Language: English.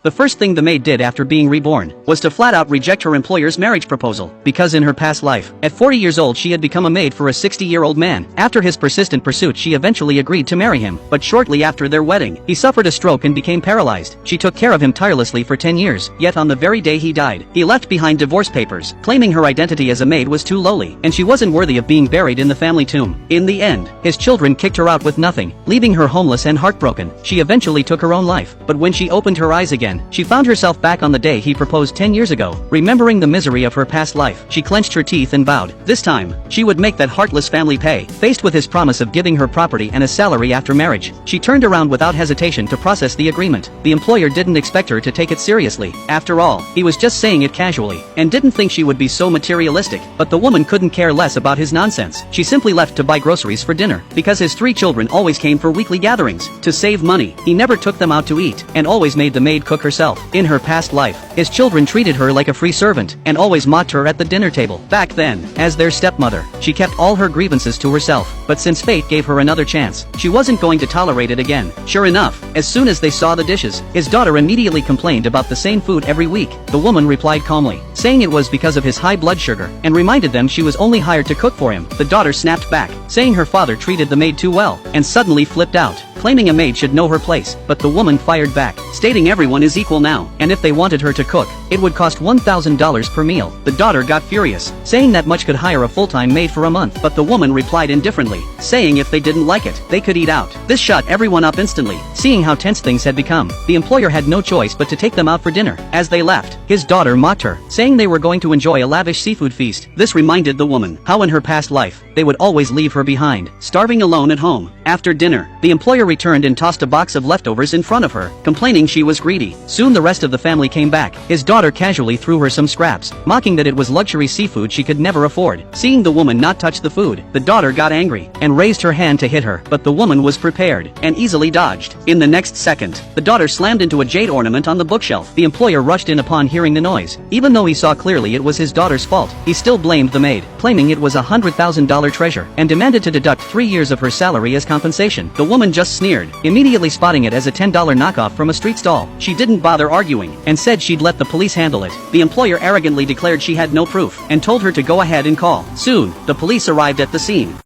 The first thing the maid did after being reborn was to flat out reject her employer's marriage proposal, because in her past life, at 40 years old she had become a maid for a 60-year-old man. After his persistent pursuit she eventually agreed to marry him, but shortly after their wedding, he suffered a stroke and became paralyzed. She took care of him tirelessly for 10 years, yet on the very day he died, he left behind divorce papers, claiming her identity as a maid was too lowly, and she wasn't worthy of being buried in the family tomb. In the end, his children kicked her out with nothing, leaving her homeless and heartbroken. She eventually took her own life, but when she opened her eyes again, she found herself back on the day he proposed 10 years ago. Remembering the misery of her past life, she clenched her teeth and vowed, this time, she would make that heartless family pay. Faced with his promise of giving her property and a salary after marriage, she turned around without hesitation to process the agreement. The employer didn't expect her to take it seriously. After all, he was just saying it casually, and didn't think she would be so materialistic. But the woman couldn't care less about his nonsense. She simply left to buy groceries for dinner, because his 3 children always came for weekly gatherings. To save money, he never took them out to eat, and always made the maid cook herself. In her past life, his children treated her like a free servant, and always mocked her at the dinner table. Back then, as their stepmother, she kept all her grievances to herself, but since fate gave her another chance, she wasn't going to tolerate it again. Sure enough, as soon as they saw the dishes, his daughter immediately complained about the same food every week. The woman replied calmly, saying it was because of his high blood sugar, and reminded them she was only hired to cook for him. The daughter snapped back, saying her father treated the maid too well, and suddenly flipped out, claiming a maid should know her place. But the woman fired back, stating everyone is equal now, and if they wanted her to cook, it would cost $1,000 per meal. The daughter got furious, saying that much could hire a full-time maid for a month, but the woman replied indifferently, saying if they didn't like it, they could eat out. This shut everyone up instantly. Seeing how tense things had become, the employer had no choice but to take them out for dinner. As they left, his daughter mocked her, saying they were going to enjoy a lavish seafood feast. This reminded the woman how in her past life, they would always leave her behind, starving alone at home. After dinner, the employer returned and tossed a box of leftovers in front of her, complaining she was greedy. Soon the rest of the family came back. His daughter casually threw her some scraps, mocking that it was luxury seafood she could never afford. Seeing the woman not touch the food, the daughter got angry, and raised her hand to hit her, but the woman was prepared, and easily dodged. In the next second, the daughter slammed into a jade ornament on the bookshelf. The employer rushed in upon hearing the noise. Even though he saw clearly it was his daughter's fault, he still blamed the maid, claiming it was a $100,000 treasure, and demanded to deduct 3 years of her salary as compensation. The woman just sneered, immediately spotting it as a $10 knockoff from a street stall. She didn't bother arguing, and said she'd let the police handle it. The employer arrogantly declared she had no proof, and told her to go ahead and call. Soon, the police arrived at the scene.